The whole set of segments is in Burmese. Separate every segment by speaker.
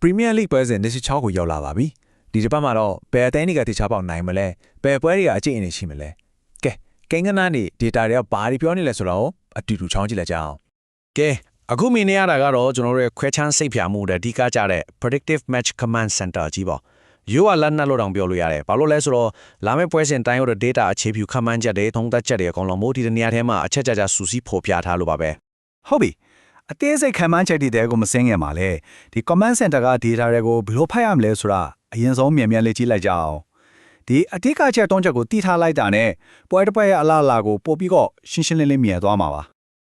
Speaker 1: Premier League ပွဲစဉ်26ကိုရောက်လာပါပြီဒီတစ်ပတ်မှာတော့ဘယ်အသင်းတွေကတခြားပေါက်နိုင်မလဲဘယ်ပွဲတွေကအကျင့်အနေရှိမလဲကဲကိန်းကနန်းနေ data တွေကဘာတွေပြောနေလဲဆိုတော့အတူတူချောင်းကြည့်လိုက်ကြအောင်
Speaker 2: ကဲအခုမြင်နေရတာကတော့ကျွန်တော်တို့ရဲ့ခွဲချမ်းစိတ်ဖြာမှုတဲ့အဓိကကြတဲ့ predictive match command center ကြီးပေါ့ရိုးကလက်နက်လို့တောင်ပြောလို့ရတယ်ဘာလို့လဲဆိုတော့လာမယ့်ပွဲစဉ်တိုင်းရတဲ့ data အခြေပြု command ချက်တွေသုံးသပ်ချက်တွေအကုန်လုံးမို့ဒီနေရာထဲမှာအချက်ကြကြစူးစီးဖော်ပြထားလို့ပါပဲဟ
Speaker 3: ုတ်ပြီအသေးစိတ်ခံမှန်းချက်တွေတဲကိုမစင်းငယ်ပါလေဒီ command center က data တွေကိုဘယ်လိုဖတ်ရမလဲဆိုတာအရင်ဆုံးမြန်လေးကြည့်လိုက်ကြအောင်ဒီအဓိကချက်တုံးချက်ကိုတီးထားလိုက်တာနဲ့ပွဲတစ်ပွဲရဲ့အလားအလာကိုပို့ပြီးတော့ရှင်းရှင်းလင်းလင်းမြင်သွားမှာပါ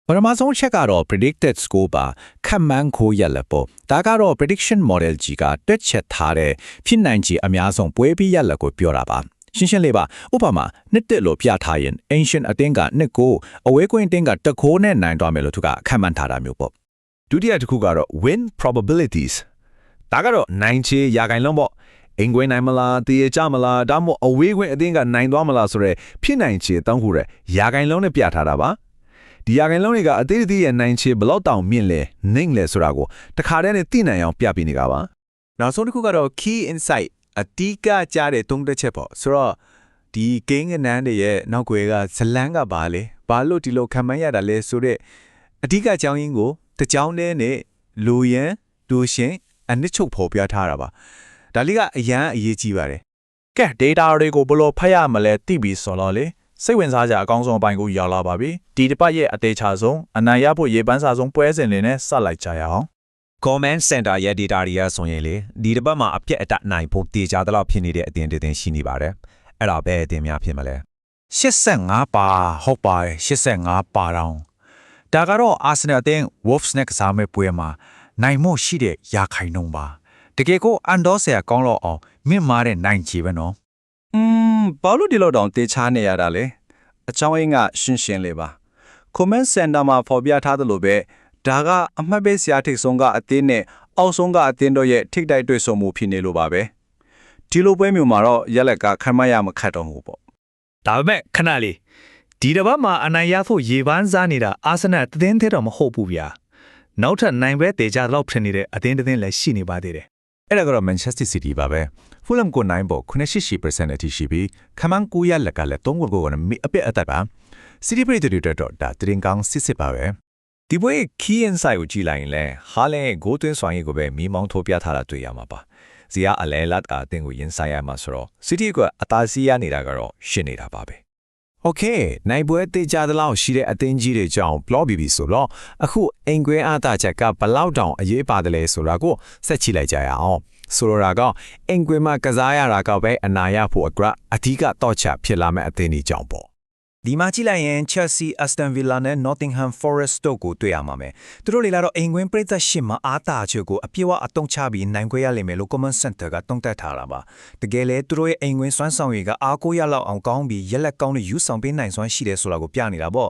Speaker 2: ပထမဆုံးချက်ကတော့ predicted score ပါခန့်မှန်းခိုးရလက်ပေါ့ဒါကတော့ prediction model ကြီးကတွက်ချက်ထားတဲ့ဖြစ်နိုင်ခြေအများဆုံးပွဲပြီးရလက်ကိုပြောတာပါရှင်းရှင်းလေးပါဥပမာနှစ်တက်လို့ပြထားရင် ancient အတင်းကနှစ်ကိုအဝေးကွင်းတင်းကတကိုးနဲ့နိုင်သွားမယ်လို့သူကခန့်မှန်းထားတာမျိုးပေါ့ဒ
Speaker 1: ုတိယတစ်ခုကတော့ win probabilities ဒါကတော့နိုင်ချေရာခိုင်နှုန်းပေါ့အင်ကွင်းနိုင်မလားတည်ရကြမလားဒါမှမဟုတ်အဝေးကွင်းအတင်းကနိုင်သွားမလားဆိုရဲဖြစ်နိုင်ချေတောင်းခုရဲရာခိုင်နှုန်းနဲ့ပြထားတာပါဒီရာခိုင်နှုန်းတွေကအသေးသေးရဲ့နိုင်ချေဘလောက်တောင်မြင့်လဲနှိမ့်လဲဆိုတာကိုတခါတည်းနဲ့သိနိုင်အောင်ပြပြနေတာပါနောက်ဆုံးတစ်ခုကတော့ key insight အတိကကြားတဲ့တုံးတက်ချက်ပေါ့ဆိုတော့ဒီကိန်းကနန်းတွေရဲ့နောက်ွယ်ကဇလန်းကပါလေဘာလို့ဒီလိုခံမှန်းရတာလဲဆိုတော့အတိကအကြောင်းရင်းကိုတကြောင်းနဲ့လူရန်လူရှင်အနစ်ချုပ်ဖော်ပြထားတာပါဒါလေးကအရန်အရေးကြီးပါတယ်
Speaker 3: ကဲ data တွေကိုဘယ်လိုဖတ်ရမလဲသိပြီဆိုတော့လေစိတ်ဝင်စားကြအကောင်းဆုံးအပိုင်းကိုရောက်လာပါပြီဒီတစ်ပတ်ရဲ့အသေးချာဆုံးအနိုင်ရဖို့ရေပန်းစာဆုံးပွဲစဉ်တွေနဲ့ဆက်လိုက်ကြရအောင်
Speaker 4: Command Center ရဲ့ data တွေကဆိုရင်လေဒီတစ်ပတ်မှာအပြက်အတနိုင်ဖို့တေချာတလောက်ဖြစ်နေတဲ့အတင်းတင်းရှိနေပါတယ်အဲ့ဒါပဲအတင်းများဖြစ်မလဲ
Speaker 3: 85ပါဟုတ်ပါတယ်85ပါတောင်ဒါကတော့ Arsenal အသင်း Wolves နဲ့ကစားမဲ့ပွဲမှာနိုင်မို့ရှိတဲ့ရာခိုင်နှုန်းပါတကယ်ကိုအန်ဒေါ်ဆရာကောင်းတော့အောင်မြင့်မားတဲ့နိုင်ချေပဲနော်ဘာလို့ဒီလိုတောင်တေချာနေရတာလဲအချောင်းအင်းကရှင်းရှင်းလေးပါ comment center မှာဖော်ပြထားသလိုပဲဒါကအမှတ်ပေးဆရာထိတ်ဆုံးကအသင်းနဲ့အောက်ဆုံးကအသင်းတို့ရဲ့ထိတ်တိုက်တွေ့ဆုံမှုဖြစ်နေလို့ပါပဲဒီလိုပွဲမျိုးမှာတော့ရက်လက်ကခံမရမခတ်တော့ဘူးပေါ့
Speaker 5: ဒါပေမဲ့ခဏလေးဒီတစ်ပတ်မှာအနိုင်ရဖို့ရေပန်းစားနေတာအာဆင်နယ်အသင်းသေးတော့မဟုတ်ဘူးဗျာနောက်ထပ်နိုင်ပွဲတေချာလောက်ဖြစ်နေတဲ့အသင်းလည်းရှိနေပါသေးတယ်အ
Speaker 1: ဲ့ဒါကတော့ Manchester City ပါပဲ Fulham ကိုနိုင်ဖို့98%အထိရှိပြီးခမန်းကူရလက်ကလည်း3ဂိုးကိုမိအပြည့်အသက်ပါ City ပြည်သူတွေတော့ဒါတင်ကောင်းစစ်ပါပဲဒ
Speaker 2: ီပွဲ key insight ကိုကြည့်လိုက်ရင်လည်းဟာလန်ရဲ့ဂိုးသွင်းဆောင်ရည်ကိုပဲမီးမောင်းထိုးပြထားတာတွေ့ရမှာပါဇီယာအလဲလတ်အတင်းကိုရင်ဆိုင်ရမှာဆိုတော့ City ကအသာစီးရနေတာကတော့ရှင်းနေတာပါပဲ
Speaker 1: Okay နိုင်ပွဲတေချာတလောက်ရှိတဲ့အသင်းကြီးတွေကြောင့်ပြောပြီးပြီဆိုတော့အခုအင်ကွင်းအားတာချက်ကဘလောက်တောင်အရေးပါတယ်လဲဆိုတာကိုဆက်ကြည့်လိုက်ကြရအောင်ဆိုတော့ကအင်ကွင်းမှာကစားရတာကပဲအနာရဖို့အဓိကတော့ချဖြစ်လာမဲ့အသင်းကြီးကြောင့်ပေါ့
Speaker 4: ဒီမှာကြည့်လိုက်ရင် Chelsea, Aston Villa နဲ့ Nottingham Forest တို့ကိုတွေ့ရမှာမယ်သူတို့တွေလာတော့အင်ကွင်းပြည်သက်ရှင်မှာအားတာချက်ကိုအပြည့်အတုံးချပြီးနိုင်ခွဲရလိမ့်မယ်လို့ Common Center ကတုံးတက်ထားတာပါတကယ်လဲသူတို့ရဲ့အင်ကွင်းစွမ်းဆောင်ရည်ကအားကိုးရလောက်အောင်ကောင်းပြီးရက်လက်ကောင်းတဲ့ယူဆောင်ပေးနိုင်စွမ်းရှိတယ်ဆိုတာကိုပြနေတာပေါ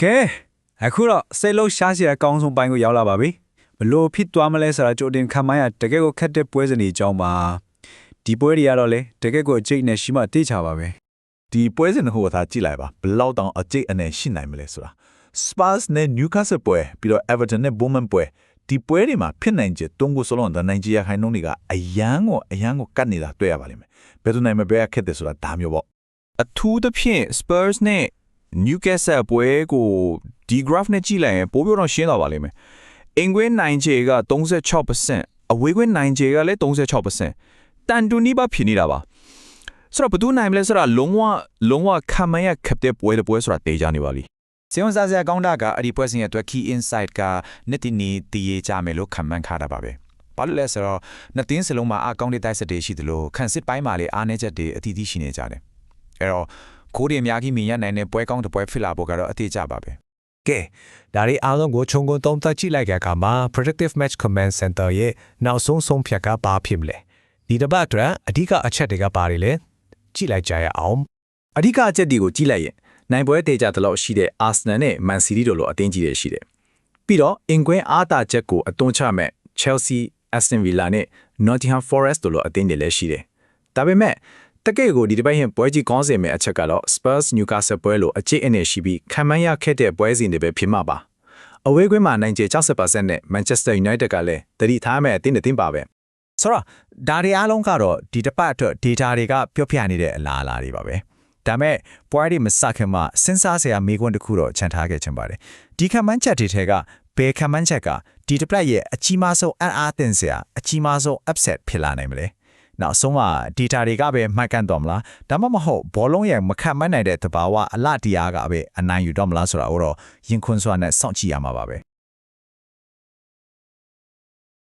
Speaker 4: ့က
Speaker 3: ဲအခုတော့စိတ်လုံးရှားစရာအကောင်းဆုံးပိုင်းကိုရောက်လာပါပြီဘလို့ဖြစ်သွားမလဲဆိုတာကြိုတင်ခံမှန်းရတကယ်ကိုခက်တဲ့ပွဲစဉ်တွေအကြောင်းပါဒီပွဲတွေကတော့လေတကယ်ကိုအကျိတ်နဲ့ရှိမှတိချပါပဲဒ
Speaker 1: ီပွဲစဉ်ဟိုသာကြည့်လိုက်ပါဘလောက်တောင်အကျိတ်အနေရှိနိုင်မလဲဆိုတာ Spurs နဲ့ Newcastle ပွဲပြီးတော့ Everton နဲ့ Bournemouth ပွဲဒီပွဲတွေမှာဖြစ်နိုင်ချေတုံးကိုစလုံးတဲ့နိုင်ဂျီယာခိုင်နှုန်းတွေကအယမ်းကိုကတ်နေတာတွေ့ရပါလိမ့်မယ်ဘယ်သူနိုင်မဘဲခက်တယ်ဆိုတာဒါမျိုးပေါ့အထူးသဖြင့် Spurs နဲ့ Newcastle ပွဲကိုဒီ graph နဲ့ကြည့်လိုက်ရင်ပိုပြီးတော့ရှင်းသွားပါလိမ့်မယ်အင်ကွင်းနိုင်ချေက 36% အဝေးကွင်းနိုင်ချေကလည်း 36% တန်တူနီးပါဖြစ်နေတာပါဆိုတော့ဘယ်သူနိုင်မလဲဆိုတာလုံးဝခံမရခက်တဲ့ပွဲဆိုတာတေးကြနေပါလိစ
Speaker 4: ေဝန်စားစရာကောင်းတာကအဲ့ဒီပွဲစဉ်ရဲ့အတွက် key insight ကနှစ်တီနီတည်ရကြမယ်လို့ခံမှန်းထားတာပါပဲဘာလို့လဲဆိုတော့နှစ်တင်းစလုံးမှာအကောင့်တွေတိုက်စတွေရှိသလိုခန့်စစ်ပိုင်းမှာလည်းအားနည်းချက်တွေအတီးတီးရှိနေကြတယ်အဲ့တော့ကိုးတွေအများကြီးမြင်ရနိုင်တဲ့ပွဲကောင်းတဲ့ပွဲဖြစ်လာဖို့ကတော့အသေးကြပါပဲ
Speaker 2: ကဲဒါရီအားလုံးကိုခြုံငုံသုံးသပ်ကြည့်လိုက်ကြပါမှာ predictive match command center ရဲ့နောက်ဆုံးဖြတ်ကဘာဖြစ်မလဲဒီတစ်ပတ်အတွက်အဓိကအချက်တွေကဘာတွေလဲကြည့်လိုက်ကြရအောင်အ
Speaker 3: ဓိကအချက်တွေကိုကြည့်လိုက်ရင်နိုင်ပွဲတေချာတလို့ရှိတဲ့ Arsenal နဲ့ Man City တို့လိုအသင်းကြီးတွေရှိတယ်ပြီးတော့အင်ကွင်းအားတာချက်ကိုအသွင်းချမဲ့ Chelsea, Aston Villa နဲ့ Nottingham Forest တို့လိုအသင်းတွေလည်းရှိတယ်ဒါပေမဲ့တကယ်ကိုဒီတစ်ပတ်ရင်ပွဲကြီးကောင်းစေမယ့်အချက်ကတော့ Spurs Newcastle ပွဲလိုအကျိတ်အနေရှိပြီးခံမှန်းရခက်တဲ့ပွဲစဉ်တွေပဲဖြစ်မှာပါအဝေးကွင်းမှာနိုင်ချေ 60% နဲ့ Manchester United ကလည်းတတိထားမဲ့အသင်းတွေတင်ပါပဲ ဆိုတော့ဒါတွေအားလုံးကတော့ဒီတစ်ပတ်အတွက် data တွေကပြောပြနေတဲ့အလားအလာတွေပါပဲဒါမဲ့ပွဲဒီမစခင်မှာစဉ်းစားစရာမိကွန်းတစ်ခုတော့ခြံထားခဲ့ချင်ပါတယ်ဒီခမန်းချက်တွေထဲကဘယ်ခမန်းချက်ကဒီတစ်ပတ်ရဲ့အကြီးမားဆုံးအားတင်စရာအကြီးမားဆုံး upset ဖြစ်လာနိုင်မလဲနောက်ဆုံးမှာ data တွေကပဲမှတ်ကန်တော့မလားဒါမှမဟုတ်ဘောလုံးရဲ့မခတ်မှန်းနိုင်တဲ့သဘာဝအလတရားကပဲအနိုင်ယူတော့မလားဆိုတာကိုတော့ရင်ခွန်းစွာနဲ့စောင့်ကြည့်ရမှာပါပဲ